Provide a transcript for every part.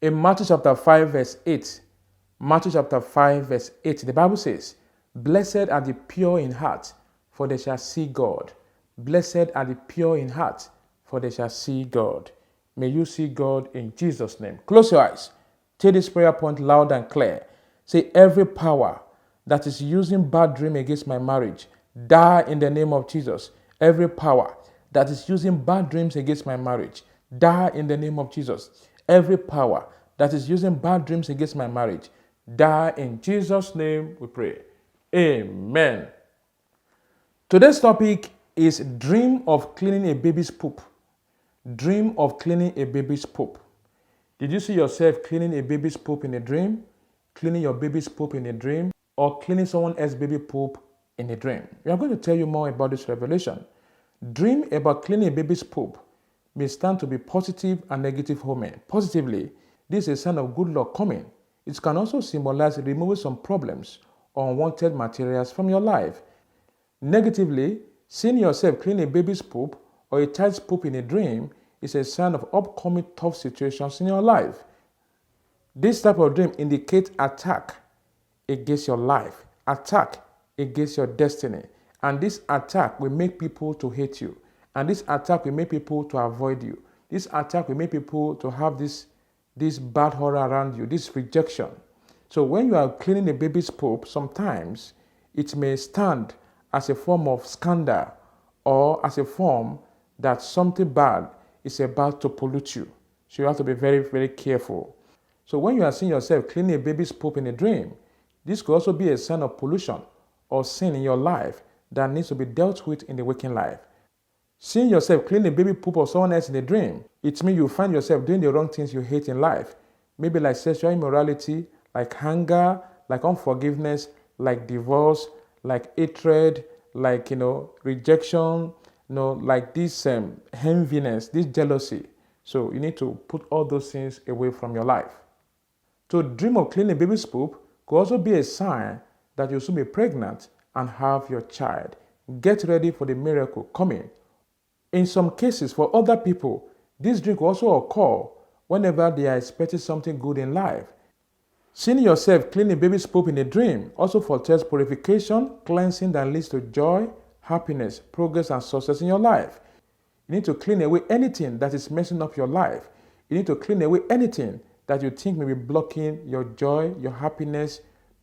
In Matthew chapter 5, verse 8, Matthew chapter 5, verse 8, the Bible says, "Blessed are the pure in heart, for they shall see God. Blessed are the pure in heart, for they shall see God." May you see God in Jesus' name. Close your eyes. Take this prayer point loud and clear. Say, every power that is using bad dream against my marriage, die in the name of Jesus. Every power that is using bad dreams against my marriage, die in the name of Jesus. Every power that is using bad dreams against my marriage, die in Jesus' name we pray. Amen. Today's topic is dream of cleaning a baby's poop. Dream of cleaning a baby's poop. Did you see yourself cleaning a baby's poop in a dream? Cleaning your baby's poop in a dream? Or cleaning someone else's baby poop in a dream? We are going to tell you more about this revelation. Dream about cleaning a baby's poop may stand to be positive and negative omen. Positively, this is a sign of good luck coming. It can also symbolize removing some problems or unwanted materials from your life. Negatively, seeing yourself clean a baby's poop or a child's poop in a dream is a sign of upcoming tough situations in your life. This type of dream indicates attack against your life, attack against your destiny. And this attack will make people to hate you. And this attack will make people to avoid you. This attack will make people to have this bad horror around you, this rejection. So when you are cleaning a baby's poop, sometimes it may stand as a form of scandal or as a form that something bad is about to pollute you. So you have to be very, very careful. So when you are seeing yourself cleaning a baby's poop in a dream, this could also be a sign of pollution or sin in your life that needs to be dealt with in the waking life. Seeing yourself cleaning a baby poop of someone else in a dream, it means you find yourself doing the wrong things you hate in life. Maybe like sexual immorality, like anger, like unforgiveness, like divorce, like hatred, like, rejection, like this enviness, this jealousy. So you need to put all those things away from your life. To dream of cleaning a baby's poop could also be a sign that you'll soon be pregnant and have your child. Get ready for the miracle coming. In some cases, for other people, this dream could also occur whenever they are expecting something good in life. Seeing yourself cleaning baby's poop in a dream also foretells purification, cleansing that leads to joy, happiness, progress, and success in your life. You need to clean away anything that is messing up your life. You need to clean away anything that you think may be blocking your joy, your happiness,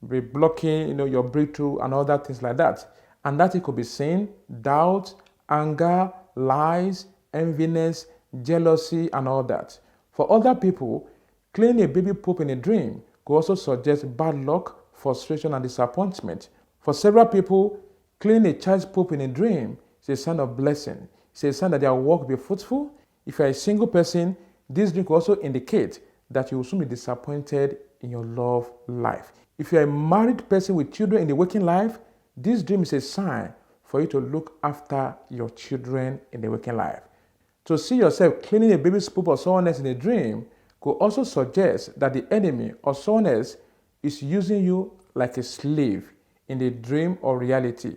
be blocking, your breakthrough and other things like that. And that it could be sin, doubt, anger, lies, enviness, jealousy, and all that. For other people, cleaning a baby poop in a dream could also suggest bad luck, frustration, and disappointment. For several people, cleaning a child's poop in a dream is a sign of blessing. It's a sign that their work will be fruitful. If you're a single person, this dream could also indicate that you will soon be disappointed in your love life. If you're a married person with children in the waking life, this dream is a sign for you to look after your children in the waking life. To see yourself cleaning a baby's poop or someone else in a dream could also suggest that the enemy or someone else is using you like a slave in the dream or reality.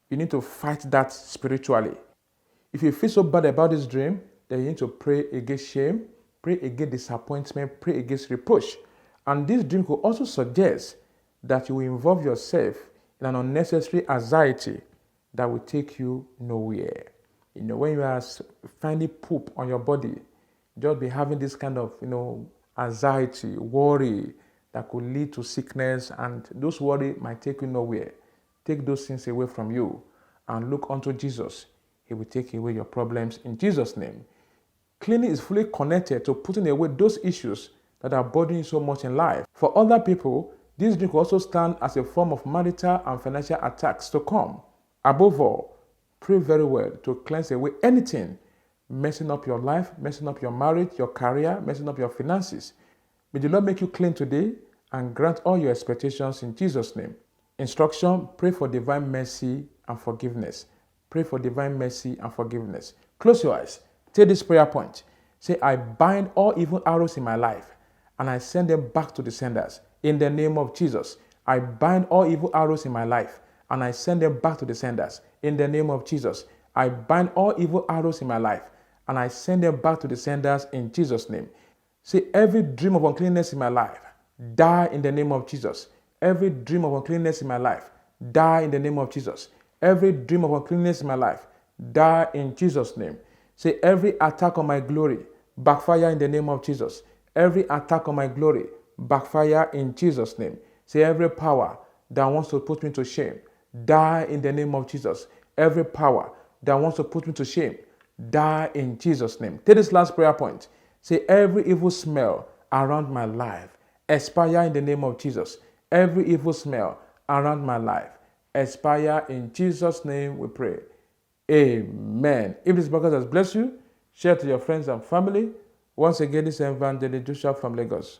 You need to fight that spiritually. If you feel so bad about this dream, then you need to pray against shame, pray against disappointment, pray against reproach. And this dream could also suggest that you will involve yourself in an unnecessary anxiety that will take you nowhere. When you are finding poop on your body, just be having this kind of, anxiety, worry that could lead to sickness, and those worry might take you nowhere. Take those things away from you and look unto Jesus. He will take away your problems in Jesus' name. Cleaning is fully connected to putting away those issues that are bothering you so much in life. For other people, this dream could also stand as a form of marital and financial attacks to come. Above all, pray very well to cleanse away anything messing up your life, messing up your marriage, your career, messing up your finances. May the Lord make you clean today and grant all your expectations in Jesus' name. Instruction: pray for divine mercy and forgiveness. Pray for divine mercy and forgiveness. Close your eyes. Take this prayer point. Say, I bind all evil arrows in my life and I send them back to the senders. In the name of Jesus, I bind all evil arrows in my life and I send them back to the senders. In the name of Jesus, I bind all evil arrows in my life and I send them back to the senders in Jesus' name. Say, every dream of uncleanness in my life, die in the name of Jesus. Every dream of uncleanness in my life, die in the name of Jesus. Every dream of uncleanness in my life, die in Jesus' name. Say, every attack on my glory, backfire in the name of Jesus. Every attack on my glory, backfire in Jesus' name. Say, every power that wants to put me to shame, die in the name of Jesus. Every power that wants to put me to shame, die in Jesus' name. Take this last prayer point. Say, every evil smell around my life, expire in the name of Jesus. Every evil smell around my life, expire in Jesus' name we pray. Amen. If this podcast has blessed you, share to your friends and family. Once again, this is Evangelist Joshua from Lagos.